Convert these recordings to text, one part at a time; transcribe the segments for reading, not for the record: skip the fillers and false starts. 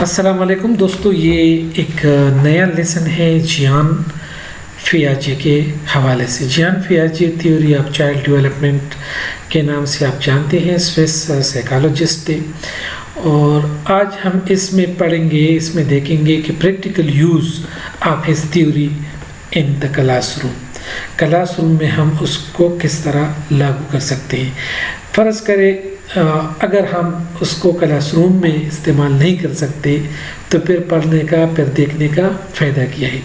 السلام علیکم دوستو، یہ ایک نیا لیسن ہے جیان پیاجے کے حوالے سے۔ جیان پیاجے تھیوری آف چائلڈ ڈیولپمنٹ کے نام سے آپ جانتے ہیں، سوئس سائیکالوجسٹ تھے، اور آج ہم اس میں پڑھیں گے، اس میں دیکھیں گے کہ practical use of his theory in the class room میں ہم اس کو کس طرح لاگو کر سکتے ہیں۔ فرض کرے اگر ہم اس کو کلاس روم میں استعمال نہیں کر سکتے تو پھر پڑھنے کا، پھر دیکھنے کا فائدہ کیا ہے؟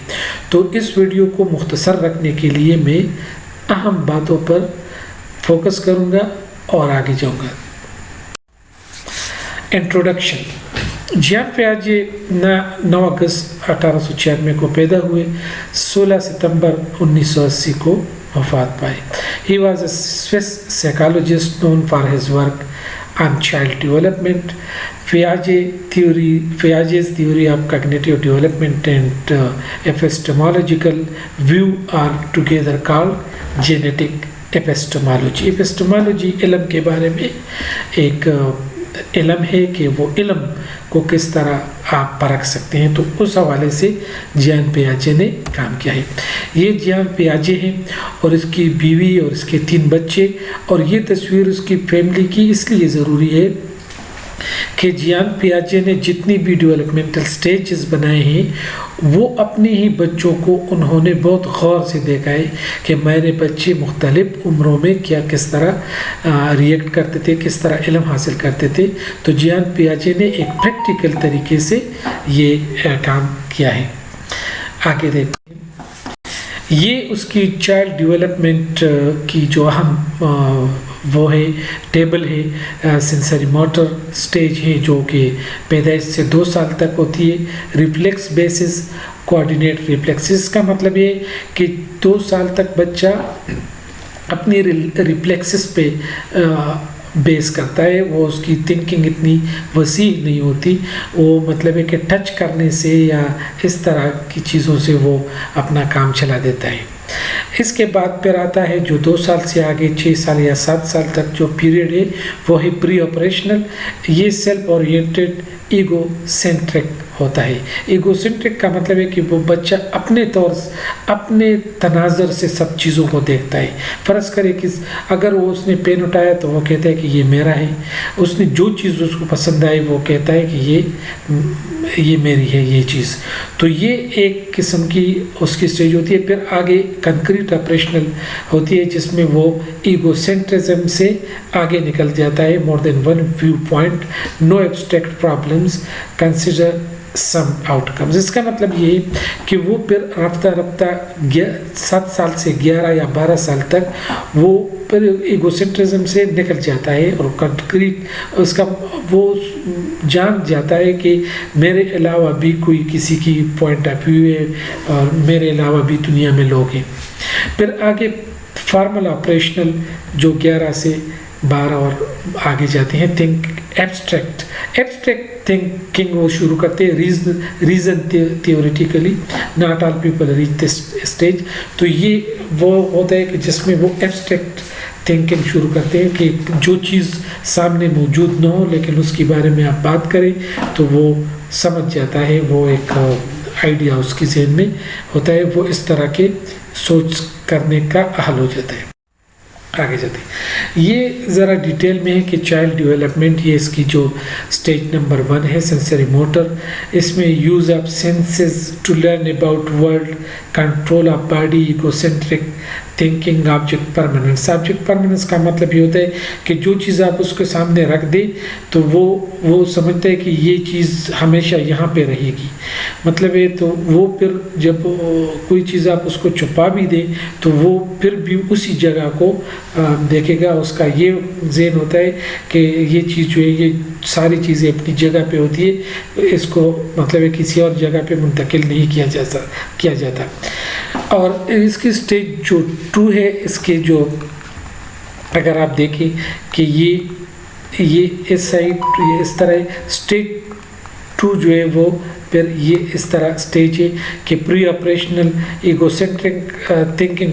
تو اس ویڈیو کو مختصر رکھنے کے لیے میں اہم باتوں پر فوکس کروں گا اور آگے جاؤں گا۔ انٹروڈکشن۔ جیان پیاجے 9 اگست 1896 کو پیدا ہوئے، 16 ستمبر 1980 کو وفات پائے۔ He was a Swiss psychologist known for his work on child development. Piaget's theory of cognitive development and epistemological view are together called genetic epistemology. Epistemology علم کے بارے میں ایک علم ہے کہ وہ علم کو کس طرح آپ پرکھ سکتے ہیں، تو اس حوالے سے جیان پیاجے نے کام کیا ہے۔ یہ جیان پیاجے ہیں اور اس کی بیوی اور اس کے 3 بچے، اور یہ تصویر اس کی فیملی کی اس لیے ضروری ہے کہ جیان پیاجے نے جتنی بھی ڈیولپمنٹل سٹیجز بنائے ہیں وہ اپنے ہی بچوں کو انہوں نے بہت غور سے دیکھا ہے کہ میرے بچے مختلف عمروں میں کس طرح ریئیکٹ کرتے تھے، کس طرح علم حاصل کرتے تھے۔ تو جیان پیاجے نے ایک پریکٹیکل طریقے سے یہ کام کیا ہے۔ آگے دیکھتے ہیں، یہ اس کی چائلڈ ڈیولپمنٹ کی جو اہم وہ ہے ٹیبل ہے۔ سینسری موٹر سٹیج ہے جو کہ پیدائش سے 2 سال تک ہوتی ہے۔ ریفلیکس بیسس کوآرڈینیٹ ریفلیکسز کا مطلب یہ کہ 2 سال تک بچہ اپنی ریفلیکسز پہ بیس کرتا ہے، وہ اس کی تھنکنگ اتنی وسیع نہیں ہوتی، وہ مطلب ہے کہ ٹچ کرنے سے یا اس طرح کی چیزوں سے وہ اپنا کام چلا دیتا ہے۔ اس کے بعد پھر آتا ہے جو 2 سال سے آگے 6 سال یا 7 سال تک جو پیریڈ ہے وہ ہے پری آپریشنل۔ یہ سیلف اورینٹڈ ایگو سینٹرک ہوتا ہے۔ ایگو سینٹرک کا مطلب ہے کہ وہ بچہ اپنے طور اپنے تناظر سے سب چیزوں کو دیکھتا ہے۔ فرض کرے کہ اگر اس نے پین اٹھایا تو وہ کہتا ہے کہ یہ میرا ہے، اس نے جو چیز اس کو پسند آئی وہ کہتا ہے کہ یہ میری ہے یہ چیز۔ تو یہ ایک قسم کی اس کی سٹیج ہوتی ہے۔ پھر آگے کنکریٹ آپریشنل ہوتی ہے جس میں وہ ایگو سینٹرزم سے آگے نکل جاتا ہے۔ More than one view point, no abstract problems, consider some outcomes. اس کا مطلب یہ ہے کہ وہ پھر رفتہ رفتہ 7 سال سے 11 یا 12 سال تک وہ پھر ایگو سینٹرزم سے نکل جاتا ہے، اور کنکریٹ اس کا وہ جان جاتا ہے کہ میرے علاوہ بھی کوئی کسی کی پوائنٹ آف ویو ہے اور میرے علاوہ بھی دنیا میں لوگ ہیں۔ پھر آگے فارمل آپریشنل جو 11 سے 12 اور آگے جاتے ہیں۔ تھنک ایبسٹریکٹ تھنکنگ وہ شروع کرتے ہیں، reason theoretically, not all people reach this stage. تو یہ وہ ہوتا ہے کہ جس میں وہ ایبسٹریکٹ تھنکنگ شروع کرتے ہیں کہ جو چیز سامنے موجود نہ ہو لیکن اس کے بارے میں آپ بات کریں تو وہ سمجھ جاتا ہے، وہ ایک آئیڈیا اس کی ذہن میں ہوتا ہے، وہ اس طرح کے سوچ کرنے کا حل ہو جاتا ہے۔ آگے جاتے ہیں، یہ ذرا ڈیٹیل میں ہے کہ چائلڈ ڈیولپمنٹ، یہ اس کی جو سٹیج نمبر 1 ہے سینسری موٹر۔ اس میں use of senses to learn about world, control of body, ego centric thinking, object permanence. Object permanence کا مطلب یہ ہوتا ہے کہ جو چیز آپ اس کے سامنے رکھ دیں تو وہ سمجھتا ہے کہ یہ چیز ہمیشہ یہاں پہ رہے گی، مطلب ہے تو وہ پھر جب کوئی چیز آپ اس کو چھپا بھی دیں تو وہ پھر بھی اسی جگہ کو دیکھے گا۔ اس کا یہ ذہن ہوتا ہے کہ یہ چیز جو ہے یہ ساری چیزیں اپنی جگہ پہ ہوتی ہے، اس کو مطلب ہے کسی اور جگہ پہ منتقل نہیں کیا جاتا۔ اور اس کی سٹیج جو 2 ہے، اس کے جو اگر آپ دیکھیں کہ یہ اس سائڈ یہ اس طرح سٹیج 2 جو ہے وہ پھر یہ اس طرح سٹیج ہے کہ pre operational ego centric thinking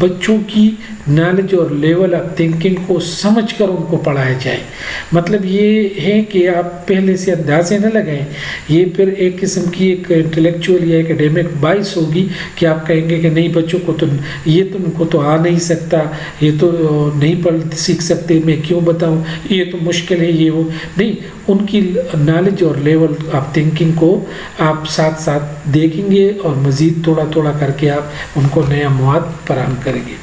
بچوں کی نالج اور لیول آف تھنکنگ کو سمجھ کر ان کو پڑھایا جائے. مطلب یہ ہے کہ آپ پہلے سے اندازے نہ لگائیں. یہ پھر ایک قسم کی ایک انٹلیکچوئل یا اکیڈیمک باعث ہوگی کہ آپ کہیں گے کہ نہیں بچوں کو تو یہ تم کو تو آ نہیں سکتا, یہ تو نہیں سیکھ سکتے, میں کیوں بتاؤں, یہ تو مشکل ہے, یہ وہ نہیں. ان کی نالج اور لیول آف تھنکنگ کو آپ ساتھ ساتھ دیکھیں گے اور مزید تھوڑا تھوڑا کر کے آپ ان کو نیا مواد فراہم کریں گے.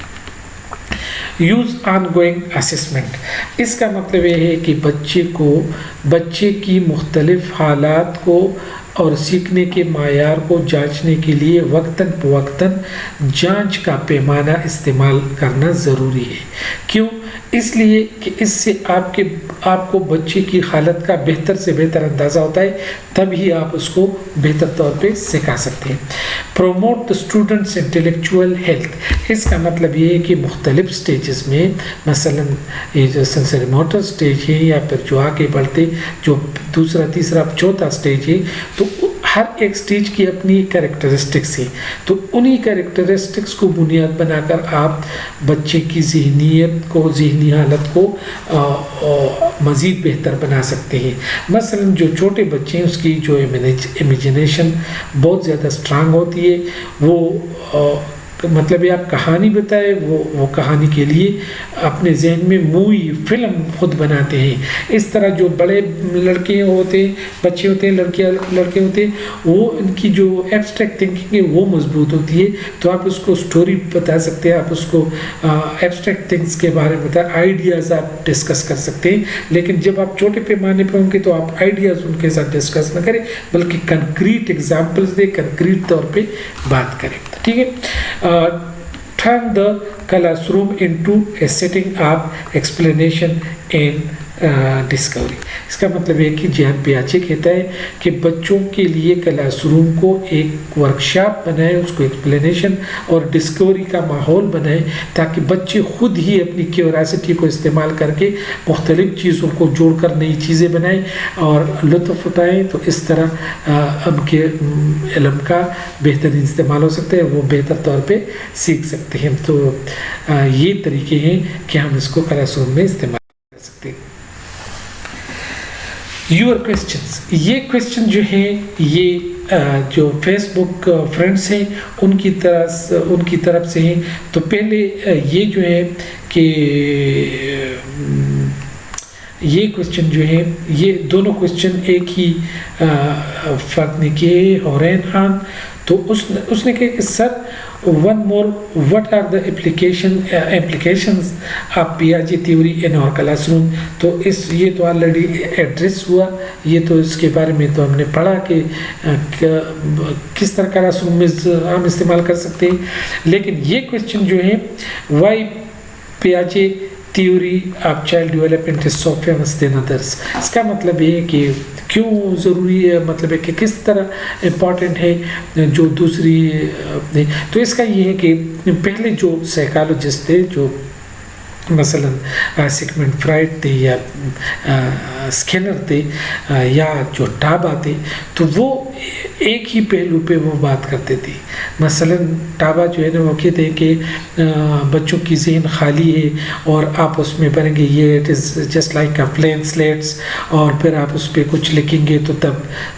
یوز آن گوئنگ اسسمنٹ, اس کا مطلب یہ ہے کہ بچے کی مختلف حالات کو اور سیکھنے کے معیار کو جانچنے کے لیے وقتاً فوقتاً جانچ کا پیمانہ استعمال کرنا ضروری ہے. کیوں؟ اس لیے کہ اس سے آپ کو بچے کی حالت کا بہتر سے بہتر اندازہ ہوتا ہے, تبھی آپ اس کو بہتر طور پہ سکھا سکتے ہیں. Promote the students intellectual health, اس کا مطلب یہ ہے کہ مختلف سٹیجز میں, مثلا یہ جو سنسری موٹر سٹیج ہے یا پھر جو آگے بڑھتے جو دوسرا تیسرا چوتھا سٹیج ہے, تو ہر ایک سٹیج کی اپنی کریکٹرسٹکس ہیں. تو انہی کریکٹرسٹکس کو بنیاد بنا کر آپ بچے کی ذہنی حالت کو مزید بہتر بنا سکتے ہیں. مثلا جو چھوٹے بچے ہیں اس کی جو امیجنیشن بہت زیادہ اسٹرانگ ہوتی ہے, وہ مطلب یہ آپ کہانی بتائے وہ کہانی کے لیے اپنے ذہن میں مووی فلم خود بناتے ہیں. اس طرح جو بڑے لڑکے ہوتے ہیں, بچے ہوتے ہیں, لڑکے ہوتے ہیں, وہ ان کی جو ایبسٹریکٹ تھنکنگ ہے وہ مضبوط ہوتی ہے. تو آپ اس کو سٹوری بتا سکتے ہیں, آپ اس کو ایبسٹریکٹ تھنگس کے بارے میں بتائیں, آئیڈیاز آپ ڈسکس کر سکتے ہیں. لیکن جب آپ چھوٹے پیمانے پہ ہوں گے تو آپ آئیڈیاز ان کے ساتھ ڈسکس نہ کریں, بلکہ کنکریٹ ایگزامپلس دیں, کنکریٹ طور پہ بات کریں. ٹھیک ہے. Turn the classroom into a setting of explanation and discovery. اس کا مطلب ہے کہ جیان پیاچے کہتا ہے کہ بچوں کے لیے کلاس روم کو ایک ورکشاپ بنائیں, اس کو ایکسپلینیشن اور ڈسکوری کا ماحول بنائیں, تاکہ بچے خود ہی اپنی کیوریاسٹی کو استعمال کر کے مختلف چیزوں کو جوڑ کر نئی چیزیں بنائیں اور لطف اٹھائیں. تو اس طرح ان کے علم کا بہترین استعمال ہو سکتا ہے, وہ بہتر طور پہ سیکھ سکتے ہیں. تو یہ طریقے ہیں کہ ہم اس کو کلاس روم میں استعمال کر سکتے ہیں. یور کویسچنس, یہ کویسچن جو ہیں یہ جو فیس بک فرینڈس ہیں ان کی طرف سے ہیں. تو پہلے یہ جو ہے کہ یہ کویسچن جو ہے, یہ دونوں کویسچن ایک ہی فرد نے کیے, حورین خان. تو اس نے کہا کہ سر one more, what are the implications of Piaget theory in our classroom. تو یہ تو آلریڈی ایڈریس ہوا, یہ تو اس کے بارے میں تو ہم نے پڑھا کہ کس طرح کلاس روم میں ہم استعمال کر سکتے ہیں. لیکن یہ کویسچن جو ہے why Piaget theory of child development is so famous than others, اس کا مطلب یہ ہے کہ کیوں ضروری ہے, مطلب ہے کہ کس طرح امپورٹنٹ ہے جو دوسری. تو اس کا یہ ہے کہ پہلے جو سائیکالوجسٹ تھے, جو مثلا سیگمنڈ فرائڈ تھے یا اسکینر تھے یا جو ٹابا تھے, تو وہ ایک ہی پہلو پہ وہ بات کرتے تھے. مثلا ٹابا جو ہے نا وہ کہتے ہیں کہ بچوں کی ذہن خالی ہے اور آپ اس میں بنیں گے, یہ it is just like a plain slates, اور پھر آپ اس پہ کچھ لکھیں گے تو تب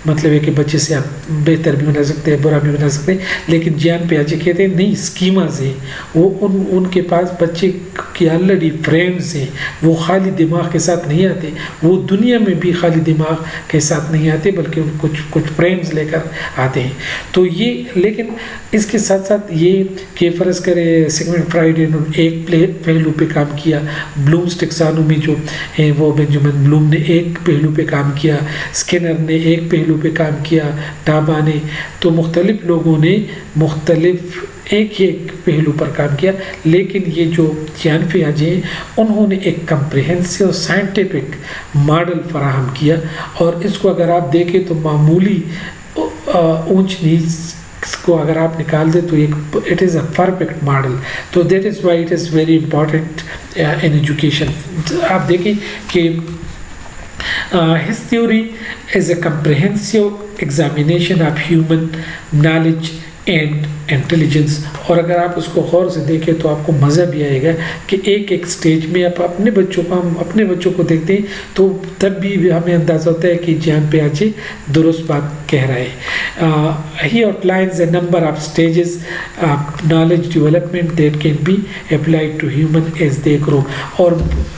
مطلب ہے کہ بچے سے آپ بہتر بھی بنا سکتے ہیں, برا بھی بنا سکتے ہیں. لیکن جیان پیاجے کہتے ہیں نہیں, اسکیماز ہیں, وہ ان کے پاس بچے کی آلریڈی فریمز ہیں, وہ خالی دماغ کے ساتھ نہیں آتے, وہ دنیا میں بھی خالی دماغ کے ساتھ نہیں آتے بلکہ ان کچھ فریمز لے کر آتے ہیں. تو یہ, لیکن اس کے ساتھ ساتھ یہ کہ فرض کرے سیگمنڈ فرائڈ نے ایک پہلو پہ کام کیا, بلومز ٹیکسانومی جو ہے وہ بینجامن بلوم نے ایک پہلو پہ کام کیا, اسکینر نے ایک پہلو پہ کام کیا, ٹابا نے, تو مختلف لوگوں نے مختلف ایک پہلو پر کام کیا. لیکن یہ جو جیان پیاجے ہیں انہوں نے ایک کمپریہنسو سائنٹیفک ماڈل فراہم کیا, اور اس کو اگر آپ دیکھیں تو معمولی اونچ نیچ کو اگر آپ نکال دیں تو it is a perfect model. تو that is why it is very important in education. آپ دیکھیں کہ his theory is a comprehensive examination of human knowledge and intelligence. اور اگر آپ اس کو غور سے دیکھیں تو آپ کو مزہ بھی آئے گا کہ ایک ایک سٹیج میں آپ اپنے بچوں کو دیکھتے ہیں تو تب بھی ہمیں اندازہ ہوتا ہے کہ جان پہ آجے درست بات کہہ رہا ہے. He outlines a number of stages of knowledge development that can be applied to human as they grow. اور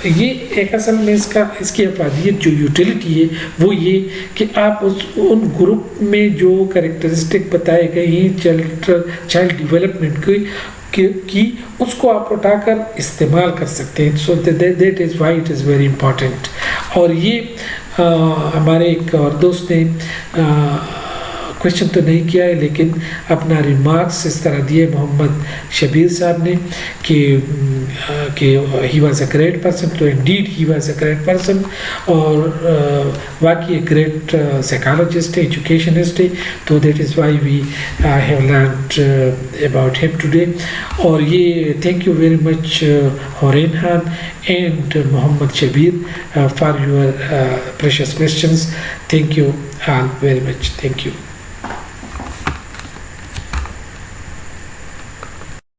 یہ ایک اصل میں اس کی افادیت جو یوٹیلیٹی ہے وہ یہ کہ آپ ان گروپ میں جو کریکٹرسٹک بتائے گئے ہیں چائلڈ ڈیولپمنٹ کی اس کو آپ اٹھا کر استعمال کر سکتے ہیں. So that is why it is very important. اور یہ ہمارے ایک اور دوست نے کوشچن تو نہیں کیا ہے لیکن اپنا ریمارکس اس طرح دیے محمد شبیر صاحب نے کہ he was a great person. تو indeed he was a great person اور واقعی ایک گریٹ سائیکالوجسٹ ہے, ایجوکیشنسٹ ہے. تو that is why we have learned about him today. اور یہ thank you very much Hoorain Khan and Muhammad Shabbir for your precious questions. Thank you all very much. Thank you.